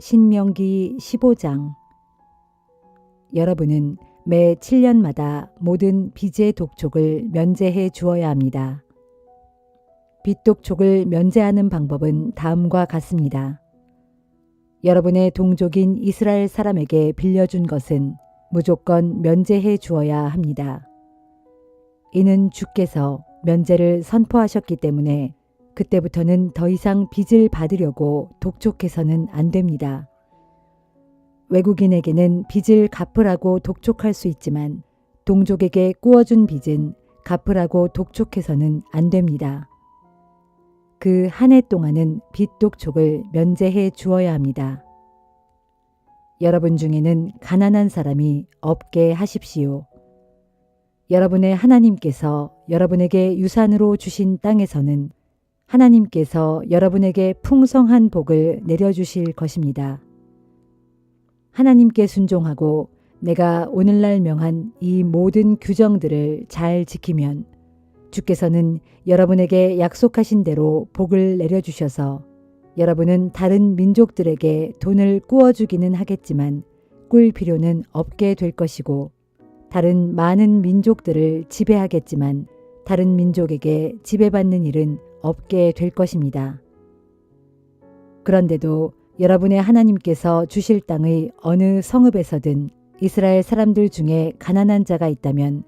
신명기 15장. 여러분은 매 7년마다 모든 빚의 독촉을 면제해 주어야 합니다. 빚 독촉을 면제하는 방법은 다음과 같습니다. 여러분의 동족인 이스라엘 사람에게 빌려준 것은 무조건 면제해 주어야 합니다. 이는 주께서 면제를 선포하셨기 때문에 그때부터는 더 이상 빚을 받으려고 독촉해서는 안 됩니다. 외국인에게는 빚을 갚으라고 독촉할 수 있지만 동족에게 꾸어준 빚은 갚으라고 독촉해서는 안 됩니다. 그 한 해 동안은 빚 독촉을 면제해 주어야 합니다. 여러분 중에는 가난한 사람이 없게 하십시오. 여러분의 하나님께서 여러분에게 유산으로 주신 땅에서는 하나님께서 여러분에게 풍성한 복을 내려주실 것입니다. 하나님께 순종하고 내가 오늘날 명한 이 모든 규정들을 잘 지키면 주께서는 여러분에게 약속하신 대로 복을 내려주셔서 여러분은 다른 민족들에게 돈을 꾸어주기는 하겠지만 꿀 필요는 없게 될 것이고 다른 많은 민족들을 지배하겠지만 다른 민족에게 지배받는 일은 없게 될 것입니다. 그런데도 여러분의 하나님께서 주실 땅의 어느 성읍에서든 이스라엘 사람들 중에 가난한 자가 있다면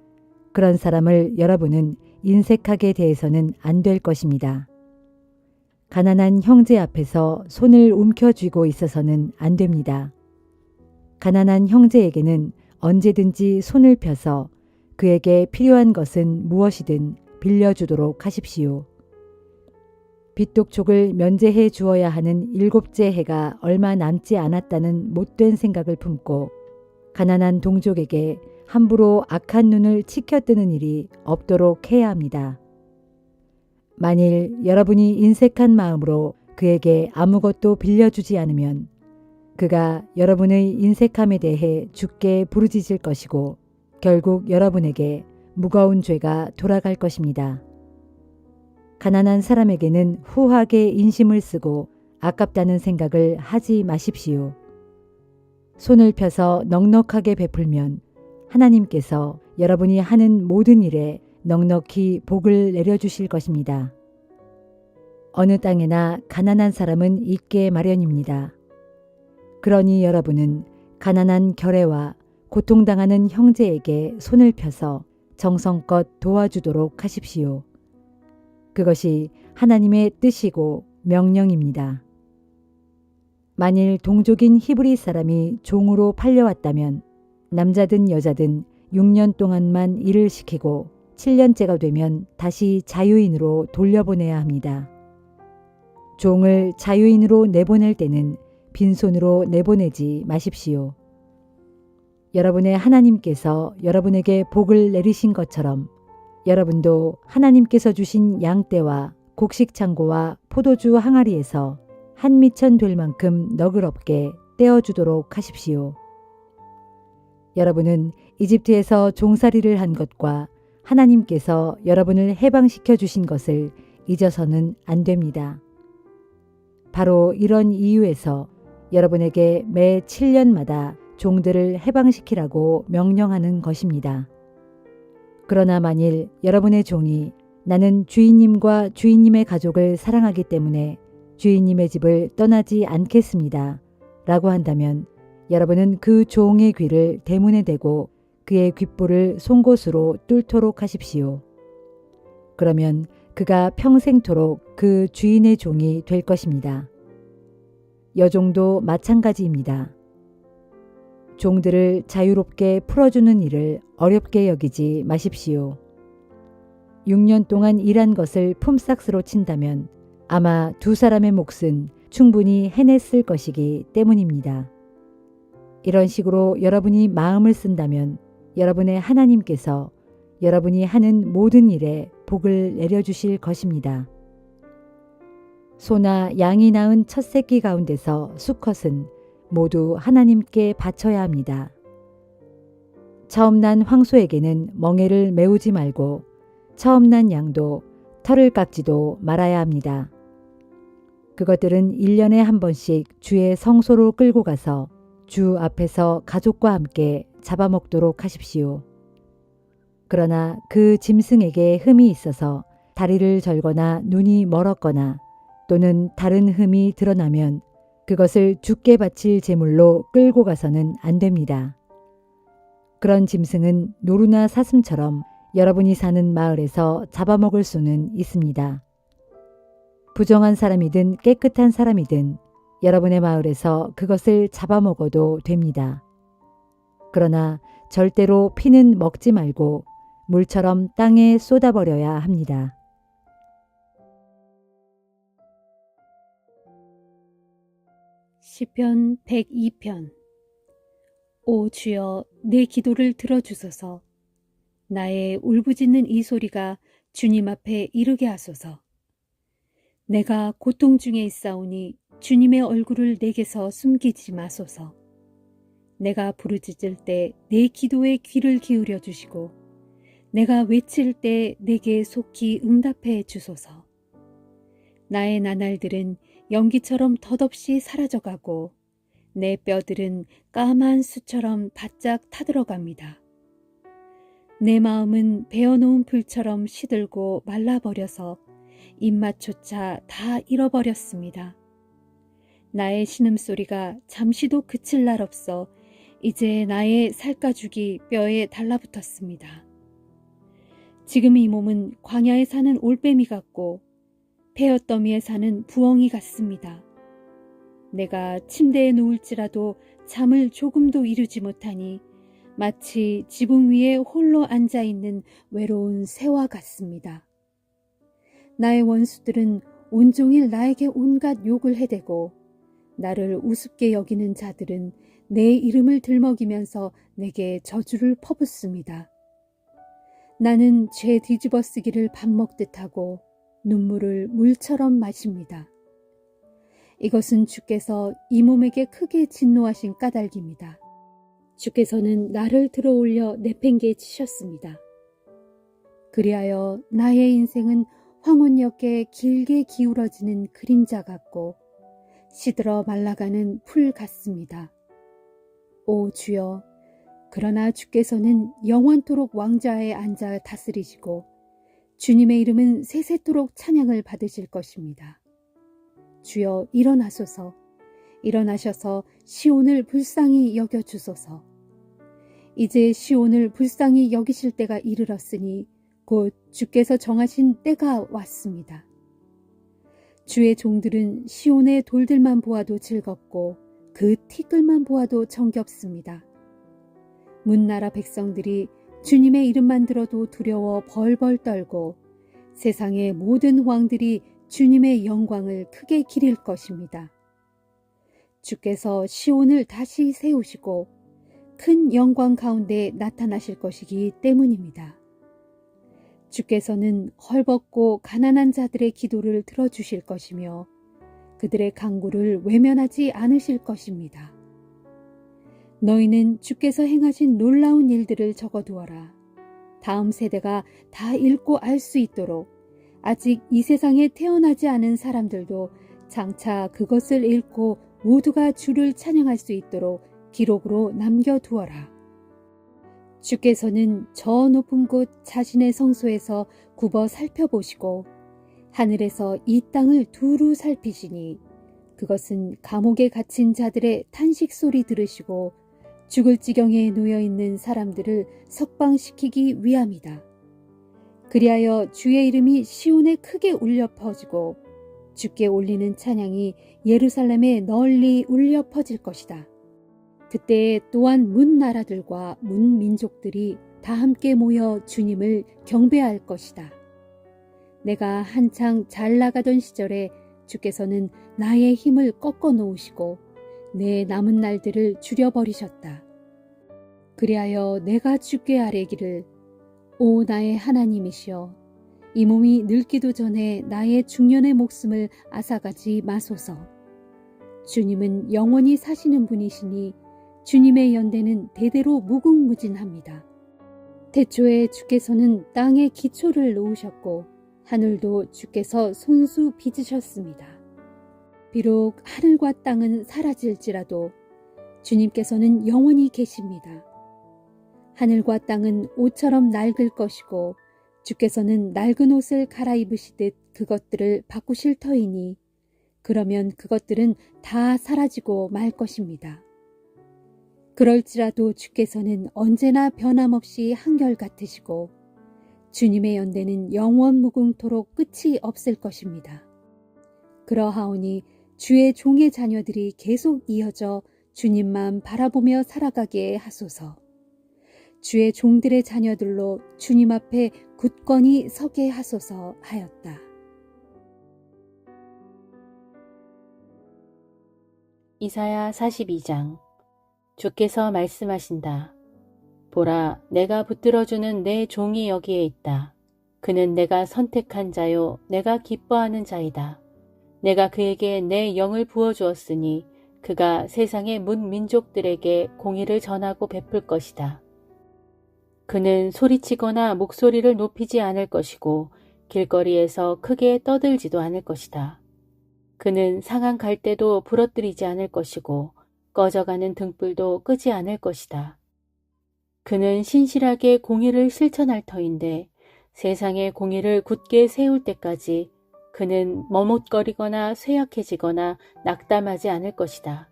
그런 사람을 여러분은 인색하게 대해서는 안 될 것입니다. 가난한 형제 앞에서 손을 움켜쥐고 있어서는 안 됩니다. 가난한 형제에게는 언제든지 손을 펴서 그에게 필요한 것은 무엇이든 빌려주도록 하십시오. 빚 독촉을 면제해 주어야 하는 7째 해가 얼마 남지 않았다는 못된 생각을 품고 가난한 동족에게 함부로 악한 눈을 치켜뜨는 일이 없도록 해야 합니다. 만일 여러분이 인색한 마음으로 그에게 아무것도 빌려주지 않으면 그가 여러분의 인색함에 대해 주께 부르짖을 것이고 결국 여러분에게 무거운 죄가 돌아갈 것입니다. 가난한 사람에게는 후하게 인심을 쓰고 아깝다는 생각을 하지 마십시오. 손을 펴서 넉넉하게 베풀면 하나님께서 여러분이 하는 모든 일에 넉넉히 복을 내려주실 것입니다. 어느 땅에나 가난한 사람은 있게 마련입니다. 그러니 여러분은 가난한 결혜와 고통당하는 형제에게 손을 펴서 정성껏 도와주도록 하십시오. 그것이 하나님의 뜻이고 명령입니다. 만일 동족인 히브리 사람이 종으로 팔려왔다면 남자든 여자든 6년 동안만 일을 시키고 7년째가 되면 다시 자유인으로 돌려보내야 합니다. 종을 자유인으로 내보낼 때는 빈손으로 내보내지 마십시오. 여러분의 하나님께서 여러분에게 복을 내리신 것처럼 여러분도 하나님께서 주신 양떼와 곡식창고와 포도주 항아리에서 한 미천 될 만큼 너그럽게 떼어주도록 하십시오. 여러분은 이집트에서 종살이를 한 것과 하나님께서 여러분을 해방시켜 주신 것을 잊어서는 안 됩니다. 바로 이런 이유에서 여러분에게 매 7년마다 종들을 해방시키라고 명령하는 것입니다. 그러나 만일 여러분의 종이 나는 주인님과 주인님의 가족을 사랑하기 때문에 주인님의 집을 떠나지 않겠습니다. 라고 한다면 여러분은 그 종의 귀를 대문에 대고 그의 귓볼을 송곳으로 뚫도록 하십시오. 그러면 그가 평생토록 그 주인의 종이 될 것입니다. 여종도 마찬가지입니다. 종들을 자유롭게 풀어주는 일을 어렵게 여기지 마십시오. 6년 동안 일한 것을 품삯으로 친다면 아마 두 사람의 몫은 충분히 해냈을 것이기 때문입니다. 이런 식으로 여러분이 마음을 쓴다면 여러분의 하나님께서 여러분이 하는 모든 일에 복을 내려주실 것입니다. 소나 양이 낳은 첫 새끼 가운데서 수컷은 모두 하나님께 바쳐야 합니다. 처음 난 황소에게는 멍에를 메우지 말고 처음 난 양도 털을 깎지도 말아야 합니다. 그것들은 1년에 한 번씩 주의 성소로 끌고 가서 주 앞에서 가족과 함께 잡아먹도록 하십시오. 그러나 그 짐승에게 흠이 있어서 다리를 절거나 눈이 멀었거나 또는 다른 흠이 드러나면 그것을 주께 바칠 제물로 끌고 가서는 안 됩니다. 그런 짐승은 노루나 사슴처럼 여러분이 사는 마을에서 잡아먹을 수는 있습니다. 부정한 사람이든 깨끗한 사람이든 여러분의 마을에서 그것을 잡아먹어도 됩니다. 그러나 절대로 피는 먹지 말고 물처럼 땅에 쏟아버려야 합니다. 시편 102편. 오 주여, 내 기도를 들어주소서. 나의 울부짖는 이 소리가 주님 앞에 이르게 하소서. 내가 고통 중에 있사오니 주님의 얼굴을 내게서 숨기지 마소서. 내가 부르짖을 때 내 기도에 귀를 기울여 주시고 내가 외칠 때 내게 속히 응답해 주소서. 나의 나날들은 연기처럼 덧없이 사라져가고 내 뼈들은 까만 수처럼 바짝 타들어갑니다. 내 마음은 베어놓은 불처럼 시들고 말라버려서 입맛조차 다 잃어버렸습니다. 나의 신음소리가 잠시도 그칠 날 없어 이제 나의 살가죽이 뼈에 달라붙었습니다. 지금 이 몸은 광야에 사는 올빼미 같고 폐허더미에 사는 부엉이 같습니다. 내가 침대에 누울지라도 잠을 조금도 이루지 못하니 마치 지붕 위에 홀로 앉아있는 외로운 새와 같습니다. 나의 원수들은 온종일 나에게 온갖 욕을 해대고 나를 우습게 여기는 자들은 내 이름을 들먹이면서 내게 저주를 퍼붓습니다. 나는 죄 뒤집어쓰기를 밥 먹듯 하고 눈물을 물처럼 마십니다. 이것은 주께서 이 몸에게 크게 진노하신 까닭입니다. 주께서는 나를 들어올려 내팽개에 치셨습니다. 그리하여 나의 인생은 황혼역에 길게 기울어지는 그림자 같고 시들어 말라가는 풀 같습니다. 오 주여, 그러나 주께서는 영원토록 왕좌에 앉아 다스리시고 주님의 이름은 세세토록 찬양을 받으실 것입니다. 주여 일어나소서. 일어나셔서 시온을 불쌍히 여겨주소서. 이제 시온을 불쌍히 여기실 때가 이르렀으니 곧 주께서 정하신 때가 왔습니다. 주의 종들은 시온의 돌들만 보아도 즐겁고 그 티끌만 보아도 정겹습니다. 문나라 백성들이 주님의 이름만 들어도 두려워 벌벌 떨고 세상의 모든 왕들이 주님의 영광을 크게 기릴 것입니다. 주께서 시온을 다시 세우시고 큰 영광 가운데 나타나실 것이기 때문입니다. 주께서는 헐벗고 가난한 자들의 기도를 들어주실 것이며 그들의 간구를 외면하지 않으실 것입니다. 너희는 주께서 행하신 놀라운 일들을 적어두어라. 다음 세대가 다 읽고 알 수 있도록 아직 이 세상에 태어나지 않은 사람들도 장차 그것을 읽고 모두가 주를 찬양할 수 있도록 기록으로 남겨두어라. 주께서는 저 높은 곳 자신의 성소에서 굽어 살펴보시고 하늘에서 이 땅을 두루 살피시니 그것은 감옥에 갇힌 자들의 탄식 소리 들으시고 죽을 지경에 놓여있는 사람들을 석방시키기 위함이다. 그리하여 주의 이름이 시온에 크게 울려 퍼지고 주께 올리는 찬양이 예루살렘에 널리 울려 퍼질 것이다. 그때 또한 문 나라들과 문 민족들이 다 함께 모여 주님을 경배할 것이다. 내가 한창 잘 나가던 시절에 주께서는 나의 힘을 꺾어 놓으시고 내 남은 날들을 줄여버리셨다. 그리하여 내가 주께 아뢰기를 오 나의 하나님이시여, 이 몸이 늙기도 전에 나의 중년의 목숨을 앗아가지 마소서. 주님은 영원히 사시는 분이시니 주님의 연대는 대대로 무궁무진합니다. 태초에 주께서는 땅에 기초를 놓으셨고 하늘도 주께서 손수 빚으셨습니다. 비록 하늘과 땅은 사라질지라도 주님께서는 영원히 계십니다. 하늘과 땅은 옷처럼 낡을 것이고 주께서는 낡은 옷을 갈아입으시듯 그것들을 바꾸실 터이니 그러면 그것들은 다 사라지고 말 것입니다. 그럴지라도 주께서는 언제나 변함없이 한결같으시고 주님의 연대는 영원 무궁토록 끝이 없을 것입니다. 그러하오니 주의 종의 자녀들이 계속 이어져 주님만 바라보며 살아가게 하소서. 주의 종들의 자녀들로 주님 앞에 굳건히 서게 하소서 하였다. 이사야 42장. 주께서 말씀하신다. 보라, 내가 붙들어주는 내 종이 여기에 있다. 그는 내가 선택한 자요, 내가 기뻐하는 자이다. 내가 그에게 내 영을 부어주었으니 그가 세상의 문민족들에게 공의를 전하고 베풀 것이다. 그는 소리치거나 목소리를 높이지 않을 것이고 길거리에서 크게 떠들지도 않을 것이다. 그는 상한 갈대도 부러뜨리지 않을 것이고 꺼져가는 등불도 끄지 않을 것이다. 그는 신실하게 공의를 실천할 터인데 세상의 공의를 굳게 세울 때까지 그는 머뭇거리거나 쇠약해지거나 낙담하지 않을 것이다.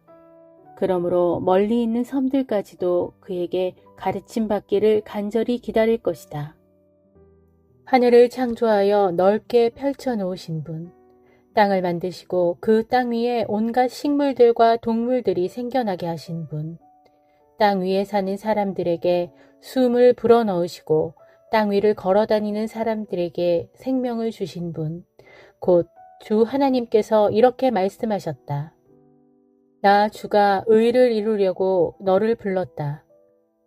그러므로 멀리 있는 섬들까지도 그에게 가르침 받기를 간절히 기다릴 것이다. 하늘을 창조하여 넓게 펼쳐 놓으신 분, 땅을 만드시고 그 땅 위에 온갖 식물들과 동물들이 생겨나게 하신 분, 땅 위에 사는 사람들에게 숨을 불어넣으시고 땅 위를 걸어다니는 사람들에게 생명을 주신 분, 곧 주 하나님께서 이렇게 말씀하셨다. 나 주가 의를 이루려고 너를 불렀다.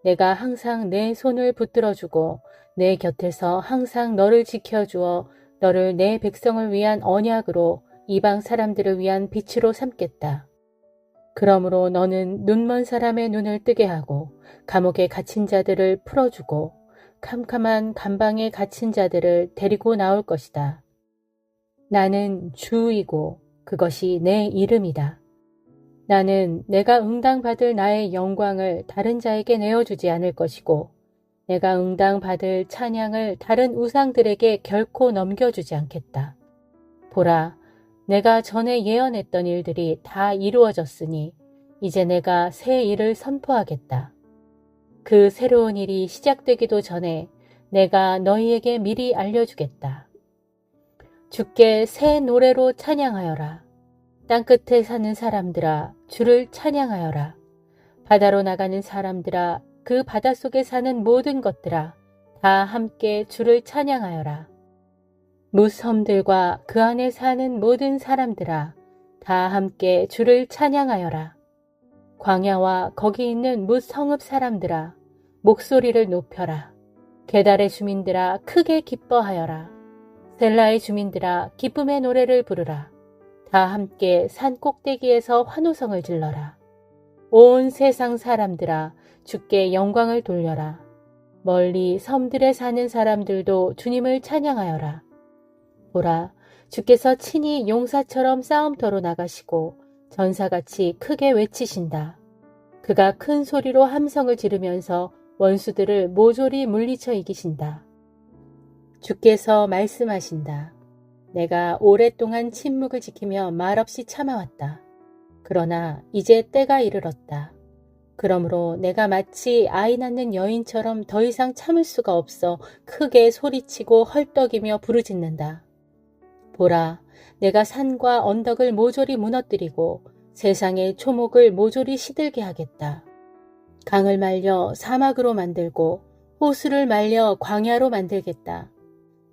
내가 항상 내 손을 붙들어주고 내 곁에서 항상 너를 지켜주어 너를 내 백성을 위한 언약으로 이방 사람들을 위한 빛으로 삼겠다. 그러므로 너는 눈먼 사람의 눈을 뜨게 하고 감옥에 갇힌 자들을 풀어주고 캄캄한 감방에 갇힌 자들을 데리고 나올 것이다. 나는 주이고 그것이 내 이름이다. 나는 내가 응당받을 나의 영광을 다른 자에게 내어주지 않을 것이고 내가 응당받을 찬양을 다른 우상들에게 결코 넘겨주지 않겠다. 보라, 내가 전에 예언했던 일들이 다 이루어졌으니 이제 내가 새 일을 선포하겠다. 그 새로운 일이 시작되기도 전에 내가 너희에게 미리 알려주겠다. 주께 새 노래로 찬양하여라. 땅끝에 사는 사람들아, 주를 찬양하여라. 바다로 나가는 사람들아, 그 바닷속에 사는 모든 것들아, 다 함께 주를 찬양하여라. 무섬들과 그 안에 사는 모든 사람들아, 다 함께 주를 찬양하여라. 광야와 거기 있는 무성읍 사람들아, 목소리를 높여라. 게달의 주민들아, 크게 기뻐하여라. 셀라의 주민들아, 기쁨의 노래를 부르라. 다 함께 산 꼭대기에서 환호성을 질러라. 온 세상 사람들아, 주께 영광을 돌려라. 멀리 섬들에 사는 사람들도 주님을 찬양하여라. 보라, 주께서 친히 용사처럼 싸움터로 나가시고 전사같이 크게 외치신다. 그가 큰 소리로 함성을 지르면서 원수들을 모조리 물리쳐 이기신다. 주께서 말씀하신다. 내가 오랫동안 침묵을 지키며 말없이 참아왔다. 그러나 이제 때가 이르렀다. 그러므로 내가 마치 아이 낳는 여인처럼 더 이상 참을 수가 없어 크게 소리치고 헐떡이며 부르짖는다. 보라, 내가 산과 언덕을 모조리 무너뜨리고 세상의 초목을 모조리 시들게 하겠다. 강을 말려 사막으로 만들고 호수를 말려 광야로 만들겠다.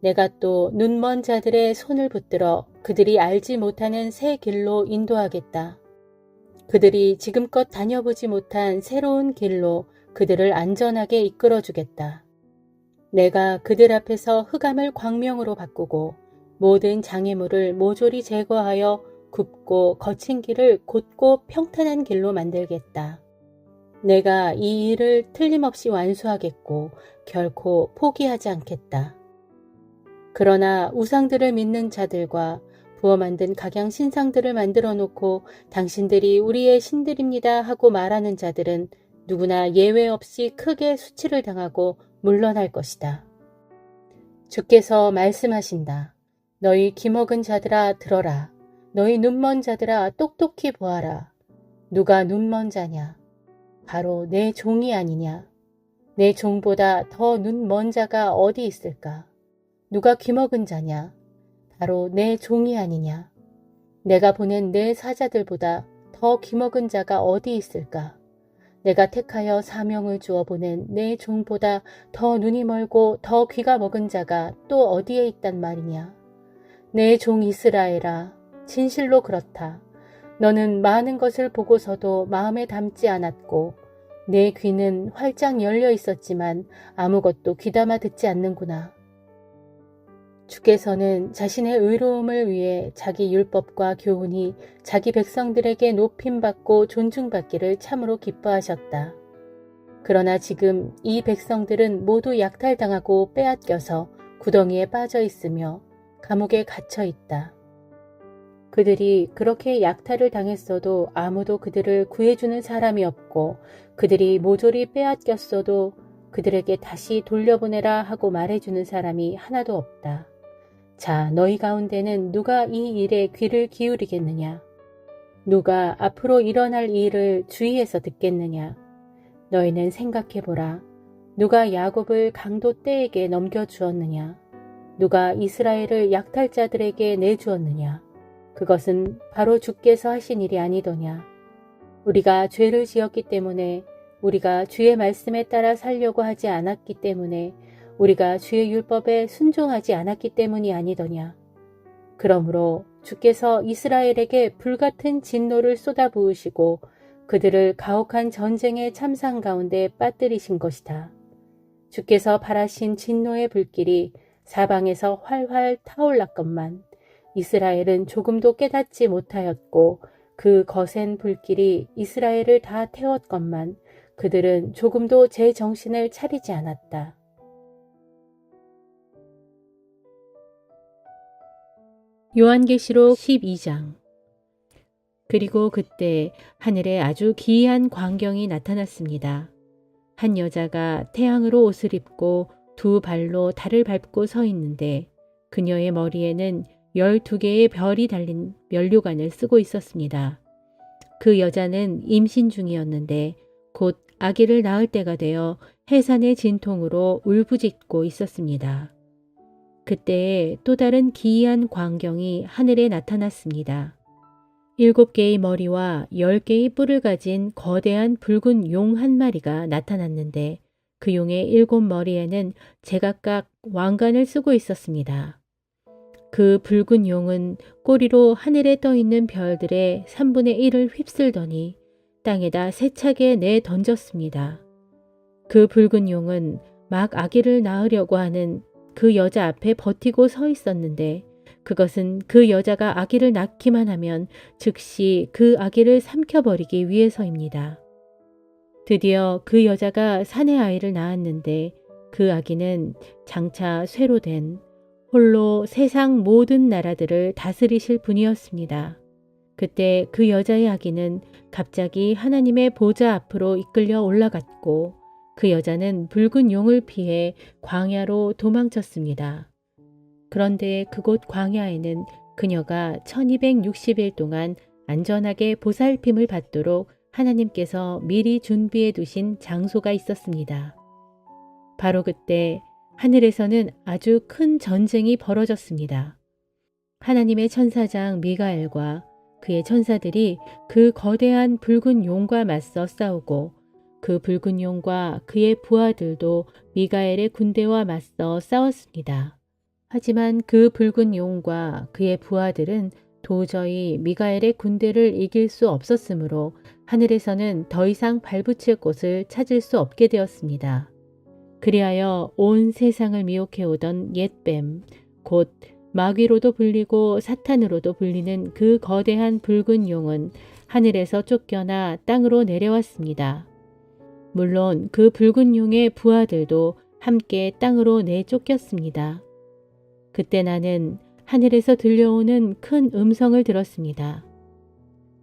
내가 또 눈먼 자들의 손을 붙들어 그들이 알지 못하는 새 길로 인도하겠다. 그들이 지금껏 다녀보지 못한 새로운 길로 그들을 안전하게 이끌어주겠다. 내가 그들 앞에서 흑암을 광명으로 바꾸고 모든 장애물을 모조리 제거하여 굽고 거친 길을 곧고 평탄한 길로 만들겠다. 내가 이 일을 틀림없이 완수하겠고 결코 포기하지 않겠다. 그러나 우상들을 믿는 자들과 부어 만든 각양 신상들을 만들어 놓고 당신들이 우리의 신들입니다 하고 말하는 자들은 누구나 예외 없이 크게 수치를 당하고 물러날 것이다. 주께서 말씀하신다. 너희 기먹은 자들아 들어라. 너희 눈먼 자들아 똑똑히 보아라. 누가 눈먼 자냐? 바로 내 종이 아니냐? 내 종보다 더 눈먼 자가 어디 있을까? 누가 귀먹은 자냐? 바로 내 종이 아니냐? 내가 보낸 내 사자들보다 더 귀먹은 자가 어디 있을까? 내가 택하여 사명을 주어 보낸 내 종보다 더 눈이 멀고 더 귀가 먹은 자가 또 어디에 있단 말이냐? 내 종 이스라엘아, 진실로 그렇다. 너는 많은 것을 보고서도 마음에 담지 않았고 내 귀는 활짝 열려 있었지만 아무것도 귀담아 듣지 않는구나. 주께서는 자신의 의로움을 위해 자기 율법과 교훈이 자기 백성들에게 높임받고 존중받기를 참으로 기뻐하셨다. 그러나 지금 이 백성들은 모두 약탈당하고 빼앗겨서 구덩이에 빠져 있으며 감옥에 갇혀 있다. 그들이 그렇게 약탈을 당했어도 아무도 그들을 구해주는 사람이 없고 그들이 모조리 빼앗겼어도 그들에게 다시 돌려보내라 하고 말해주는 사람이 하나도 없다. 자, 너희 가운데는 누가 이 일에 귀를 기울이겠느냐? 누가 앞으로 일어날 일을 주의해서 듣겠느냐? 너희는 생각해보라. 누가 야곱을 강도 떼에게 넘겨주었느냐? 누가 이스라엘을 약탈자들에게 내주었느냐? 그것은 바로 주께서 하신 일이 아니더냐. 우리가 죄를 지었기 때문에, 우리가 주의 말씀에 따라 살려고 하지 않았기 때문에, 우리가 주의 율법에 순종하지 않았기 때문이 아니더냐. 그러므로 주께서 이스라엘에게 불같은 진노를 쏟아부으시고 그들을 가혹한 전쟁의 참상 가운데 빠뜨리신 것이다. 주께서 발하신 진노의 불길이 사방에서 활활 타올랐건만 이스라엘은 조금도 깨닫지 못하였고 그 거센 불길이 이스라엘을 다 태웠건만 그들은 조금도 제 정신을 차리지 않았다. 요한계시록 12장. 그리고 그때 하늘에 아주 기이한 광경이 나타났습니다. 한 여자가 태양으로 옷을 입고 두 발로 달을 밟고 서 있는데 그녀의 머리에는 12개의 별이 달린 면류관을 쓰고 있었습니다. 그 여자는 임신 중이었는데 곧 아기를 낳을 때가 되어 해산의 진통으로 울부짖고 있었습니다. 그때에 또 다른 기이한 광경이 하늘에 나타났습니다. 7개의 머리와 10개의 뿔을 가진 거대한 붉은 용 한 마리가 나타났는데 그 용의 7머리에는 제각각 왕관을 쓰고 있었습니다. 그 붉은 용은 꼬리로 하늘에 떠 있는 별들의 3분의 1을 휩쓸더니 땅에다 세차게 내던졌습니다. 그 붉은 용은 막 아기를 낳으려고 하는 그 여자 앞에 버티고 서 있었는데 그것은 그 여자가 아기를 낳기만 하면 즉시 그 아기를 삼켜버리기 위해서입니다. 드디어 그 여자가 사내 아이를 낳았는데 그 아기는 장차 쇠로 된 홀로 세상 모든 나라들을 다스리실 분이었습니다. 그때 그 여자의 아기는 갑자기 하나님의 보좌 앞으로 이끌려 올라갔고 그 여자는 붉은 용을 피해 광야로 도망쳤습니다. 그런데 그곳 광야에는 그녀가 1260일 동안 안전하게 보살핌을 받도록 하나님께서 미리 준비해 두신 장소가 있었습니다. 바로 그때 하늘에서는 아주 큰 전쟁이 벌어졌습니다. 하나님의 천사장 미가엘과 그의 천사들이 그 거대한 붉은 용과 맞서 싸우고 그 붉은 용과 그의 부하들도 미가엘의 군대와 맞서 싸웠습니다. 하지만 그 붉은 용과 그의 부하들은 도저히 미가엘의 군대를 이길 수 없었으므로 하늘에서는 더 이상 발붙일 곳을 찾을 수 없게 되었습니다. 그리하여 온 세상을 미혹해오던 옛뱀, 곧 마귀로도 불리고 사탄으로도 불리는 그 거대한 붉은 용은 하늘에서 쫓겨나 땅으로 내려왔습니다. 물론 그 붉은 용의 부하들도 함께 땅으로 내쫓겼습니다. 그때 나는 하늘에서 들려오는 큰 음성을 들었습니다.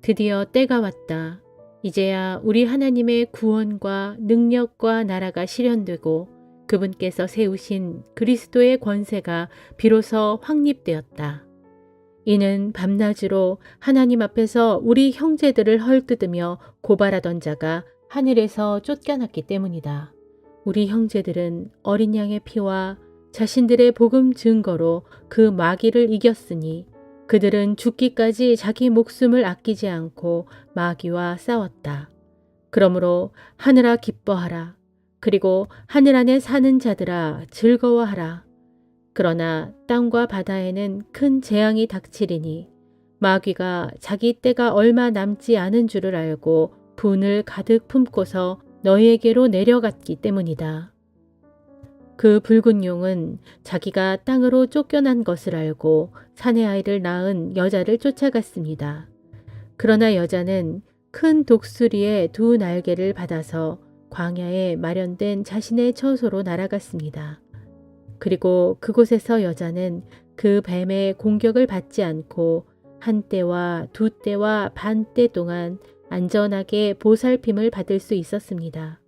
드디어 때가 왔다. 이제야 우리 하나님의 구원과 능력과 나라가 실현되고 그분께서 세우신 그리스도의 권세가 비로소 확립되었다. 이는 밤낮으로 하나님 앞에서 우리 형제들을 헐뜯으며 고발하던 자가 하늘에서 쫓겨났기 때문이다. 우리 형제들은 어린 양의 피와 자신들의 복음 증거로 그 마귀를 이겼으니 그들은 죽기까지 자기 목숨을 아끼지 않고 마귀와 싸웠다. 그러므로 하늘아 기뻐하라. 그리고 하늘 안에 사는 자들아 즐거워하라. 그러나 땅과 바다에는 큰 재앙이 닥치리니 마귀가 자기 때가 얼마 남지 않은 줄을 알고 분을 가득 품고서 너희에게로 내려갔기 때문이다. 그 붉은 용은 자기가 땅으로 쫓겨난 것을 알고 사내 아이를 낳은 여자를 쫓아갔습니다. 그러나 여자는 큰 독수리의 두 날개를 받아서 광야에 마련된 자신의 처소로 날아갔습니다. 그리고 그곳에서 여자는 그 뱀의 공격을 받지 않고 한 때와 두 때와 반 때 동안 안전하게 보살핌을 받을 수 있었습니다.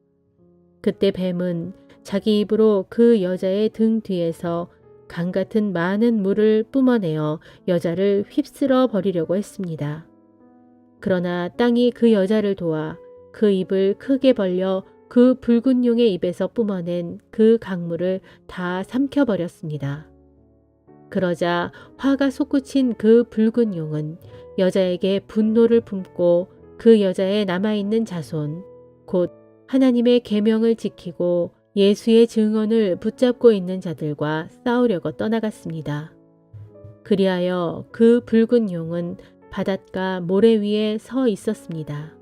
그때 뱀은 자기 입으로 그 여자의 등 뒤에서 강 같은 많은 물을 뿜어내어 여자를 휩쓸어 버리려고 했습니다. 그러나 땅이 그 여자를 도와 그 입을 크게 벌려 그 붉은 용의 입에서 뿜어낸 그 강물을 다 삼켜버렸습니다. 그러자 화가 솟구친 그 붉은 용은 여자에게 분노를 품고 그 여자의 남아있는 자손, 곧 하나님의 계명을 지키고 예수의 증언을 붙잡고 있는 자들과 싸우려고 떠나갔습니다. 그리하여 그 붉은 용은 바닷가 모래 위에 서 있었습니다.